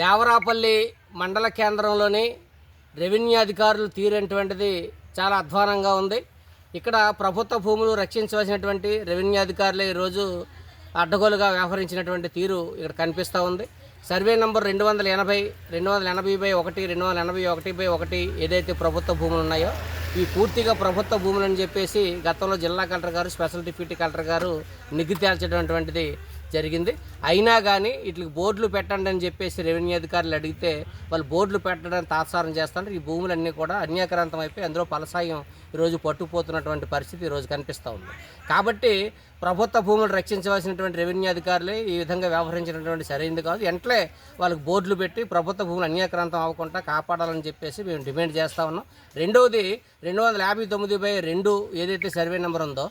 దేవరాపల్లి మండల కేంద్రంలోని రెవెన్యూ అధికారులు తీరేటువంటిది చాలా అధ్వానంగా ఉంది. ఇక్కడ ప్రభుత్వ భూములు రక్షించవలసినటువంటి రెవెన్యూ అధికారులే ఈరోజు అడ్డగోలుగా వ్యవహరించినటువంటి తీరు ఇక్కడ కనిపిస్తూ ఉంది. సర్వే నంబర్ 280, 280/1, 281/1 ఏదైతే ప్రభుత్వ భూములు ఉన్నాయో ఈ పూర్తిగా ప్రభుత్వ భూములు అని చెప్పేసి గతంలో జిల్లా కలెక్టర్ గారు, స్పెషల్ డిప్యూటీ కలెక్టర్ గారు నిగ్గు తేల్చటువంటిది జరిగింది. అయినా కానీ వీటికి బోర్డులు పెట్టండి అని చెప్పేసి రెవెన్యూ అధికారులు అడిగితే వాళ్ళు బోర్డులు పెట్టడానికి తాత్సారం చేస్తుంటారు. ఈ భూములన్నీ కూడా అన్యాక్రాంతం అయిపోయి అందులో ఫలసాయం ఈరోజు పట్టుకుపోతున్నటువంటి పరిస్థితి ఈరోజు కనిపిస్తూ ఉంది. కాబట్టి ప్రభుత్వ భూములు రక్షించవలసినటువంటి రెవెన్యూ అధికారులే ఈ విధంగా వ్యవహరించినటువంటి సరైనది కాదు. వెంటనే వాళ్ళకి బోర్డులు పెట్టి ప్రభుత్వ భూములు అన్యాక్రాంతం అవ్వకుండా కాపాడాలని చెప్పేసి మేము డిమాండ్ చేస్తూ ఉన్నాం. రెండవది 259/2 ఏదైతే సర్వే నెంబర్ ఉందో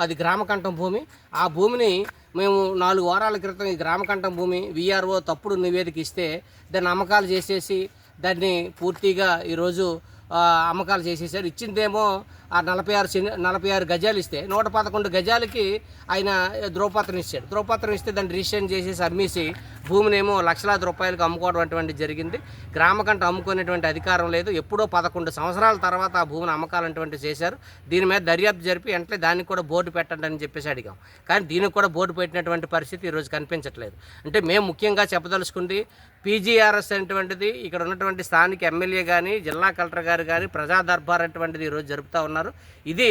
అది గ్రామకంఠం భూమి. ఆ భూమిని మేము 4 వారాల క్రితం ఈ గ్రామకంఠం భూమి VRO తప్పుడు నివేదిక ఇస్తే దాన్ని అమ్మకాలు చేసేసి దాన్ని పూర్తిగా ఈరోజు అమ్మకాలు చేసేసారు. ఇచ్చిందేమో ఆ 46 గజాలు ఇస్తే 111 గజాలకి ఆయన ధ్రువపత్రం ఇచ్చాడు. ధ్రువపత్రం ఇస్తే దాన్ని రిజిస్ట్రేషన్ చేసేసి అమ్మేసి భూమినేమో లక్షలాది రూపాయలకు అమ్ముకోవడం అటువంటిది జరిగింది. గ్రామకంట అమ్ముకునేటువంటి అధికారం లేదు. ఎప్పుడో 11 సంవత్సరాల తర్వాత ఆ భూమిని అమ్మకాలటువంటివి చేశారు. దీని మీద దర్యాప్తు జరిపి వెంటనే దానికి కూడా బోర్డు పెట్టండి అని చెప్పేసి అడిగాం. కానీ దీనికి కూడా బోర్డు పెట్టినటువంటి పరిస్థితి ఈరోజు కనిపించట్లేదు. అంటే మేము ముఖ్యంగా చెప్పదలుచుకుంది PGRS అనేటువంటిది ఇక్కడ ఉన్నటువంటి స్థానిక ఎమ్మెల్యే కానీ, జిల్లా కలెక్టర్ గారు కానీ ప్రజా దర్బార్ అటువంటిది ఈరోజు జరుపుతూ ఉన్నారు. ఇది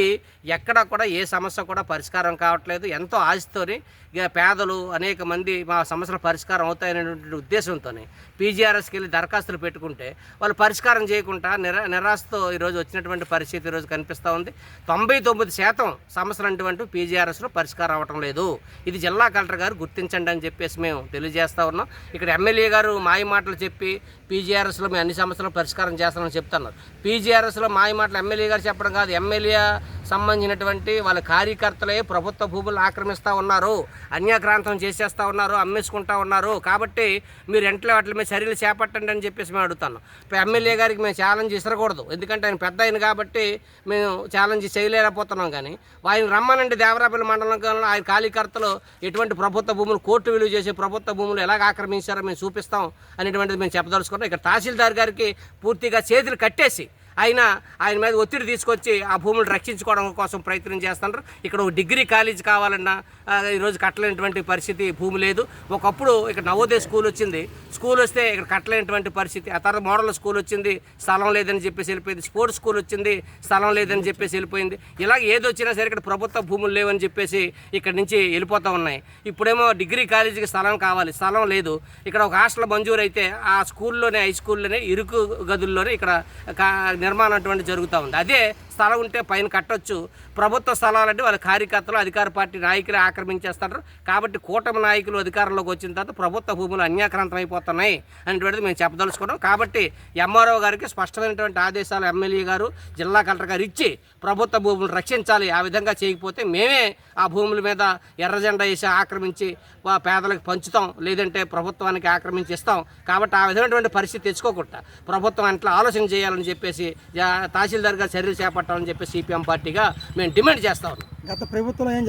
ఎక్కడ కూడా ఏ సమస్య కూడా పరిష్కారం కావట్లేదు. ఎంతో ఆశతోని పేదలు అనేక మంది మా సమస్యల పరిష్కారం అవుతాయనేటువంటి ఉద్దేశంతో PGRSకి వెళ్ళి దరఖాస్తులు పెట్టుకుంటే వాళ్ళు పరిష్కారం చేయకుండా నిరాశతో ఈరోజు వచ్చినటువంటి పరిస్థితి ఈరోజు కనిపిస్తూ ఉంది. 99% సమస్యలు అటువంటి PGRSలో పరిష్కారం అవ్వటం లేదు. ఇది జిల్లా కలెక్టర్ గారు గుర్తించండి అని చెప్పేసి మేము తెలియజేస్తూ ఉన్నాం. ఇక్కడ ఎమ్మెల్యే గారు మాయ మాటలు చెప్పి PGRSలో మేము అన్ని సమస్యలను పరిష్కారం చేస్తామని చెప్తున్నారు. PGRSలో మాయ మాటలు ఎమ్మెల్యే గారు చెప్పడం కాదు, ఎమ్మెల్యే సంబంధించినటువంటి వాళ్ళ కార్యకర్తలే ప్రభుత్వ భూములు ఆక్రమిస్తూ ఉన్నారు, అన్యాక్రాంతం చేసేస్తూ ఉన్నారు, అమ్మేసుకుంటూ ఉన్నారు. కాబట్టి మీరు వెంటనే వాటి మీద చర్యలు చేపట్టండి అని చెప్పేసి మేము అడుగుతాను. ఇప్పుడు ఎమ్మెల్యే గారికి మేము ఛాలెంజ్ ఇసరకూడదు, ఎందుకంటే ఆయన పెద్ద ఆయన కాబట్టి మేము ఛాలెంజ్ చేయలేకపోతున్నాం. కానీ ఆయన రమ్మనండి దేవరాపల్లి మండలంలో ఆయన కార్యకర్తలు ఎటువంటి ప్రభుత్వ భూములు కోర్టు విలువ చేసే ప్రభుత్వ భూములు ఎలాగ ఆక్రమించారో మేము చూపిస్తాం అనేటువంటిది మేము చెప్పదలుచుకుంటాం. ఇక్కడ తహసీల్దార్ గారికి పూర్తిగా చేతులు కట్టేసి ఆయన మీద ఒత్తిడి తీసుకొచ్చి ఆ భూములు రక్షించుకోవడం కోసం ప్రయత్నం చేస్తున్నారు. ఇక్కడ ఒక డిగ్రీ కాలేజ్ కావాలన్నా ఈరోజు కట్టలేనటువంటి పరిస్థితి భూమి లేదు. ఒకప్పుడు ఇక్కడ నవోదయ స్కూల్ వచ్చింది, స్కూల్ వస్తే ఇక్కడ కట్టలేనటువంటి పరిస్థితి. ఆ తర్వాత మోడల్ స్కూల్ వచ్చింది, స్థలం లేదని చెప్పేసి వెళ్ళిపోయింది. స్పోర్ట్స్ స్కూల్ వచ్చింది, స్థలం లేదని చెప్పేసి వెళ్ళిపోయింది. ఇలాగ ఏది వచ్చినా సరే ఇక్కడ ప్రభుత్వ భూములు లేవని చెప్పేసి ఇక్కడి నుంచి వెళ్ళిపోతూ ఉన్నాయి. ఇప్పుడేమో డిగ్రీ కాలేజీకి స్థలం కావాలి, స్థలం లేదు. ఇక్కడ ఒక హాస్టల్ మంజూరు అయితే ఆ స్కూల్లోనే, హై స్కూల్లోనే ఇరుకు గదుల్లోనే ఇక్కడ నిర్మాణం అటువంటి జరుగుతూ ఉంది. అదే స్థలం ఉంటే పైన కట్టొచ్చు. ప్రభుత్వ స్థలాలంటే వాళ్ళ కార్యకర్తలు, అధికార పార్టీ నాయకులే ఆక్రమించేస్తారు. కాబట్టి కూటమి నాయకులు అధికారంలోకి వచ్చిన తర్వాత ప్రభుత్వ భూములు అన్యాక్రాంతం అయిపోతున్నాయి అనేటువంటిది మేము చెప్పదలుచుకున్నాం. కాబట్టి MRO గారికి స్పష్టమైనటువంటి ఆదేశాలు ఎమ్మెల్యే గారు, జిల్లా కలెక్టర్ గారు ఇచ్చి ప్రభుత్వ భూములు రక్షించాలి. ఆ విధంగా చేయకపోతే మేమే ఆ భూముల మీద ఎర్ర జెండా వేసి ఆక్రమించి పేదలకు పంచుతాం, లేదంటే ప్రభుత్వానికి ఆక్రమించి ఇస్తాం. కాబట్టి ఆ విధమైనటువంటి పరిస్థితి తెచ్చుకోకుండా ప్రభుత్వం అట్లా ఆలోచన చేయాలని చెప్పేసి తహసీల్దార్ గారు చర్యలు చేపట్టాలని చెప్పి CPM పార్టీగా మేము డిమాండ్ చేస్తా ఉన్నాం. గత ప్రభుత్వం ఏం